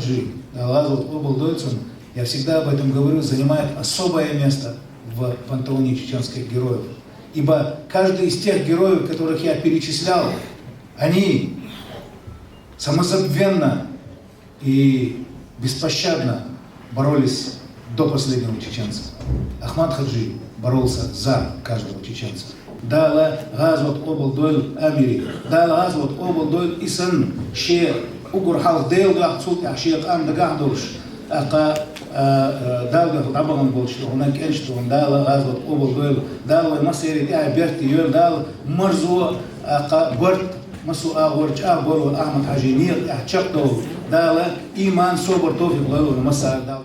Хаджи, Газват Обл Дойцун, я всегда об этом говорю, занимает особое место в пантеоне чеченских героев. Ибо каждый из тех героев, которых я перечислял, они самозабвенно и беспощадно боролись до последнего чеченца. Ахмад Хаджи боролся за каждого чеченца. Дала Газват Обл Дойл Амири, дала Газват Обл Дойл Исан, Ше Угур Халк Дейл Гахцут Ахшият Ам Дагахдуш, Ака Далга Абаган Болчто, Унак Энчто, дала Газват Обл Дойл, дала Масери Берти Йол, дала Марзу Ака Борт, Масу Агорч Агору Ахмад Хаджи Нир, Ахчак Дол, дала Иман Собор Тофик Лойл, Маса Дал.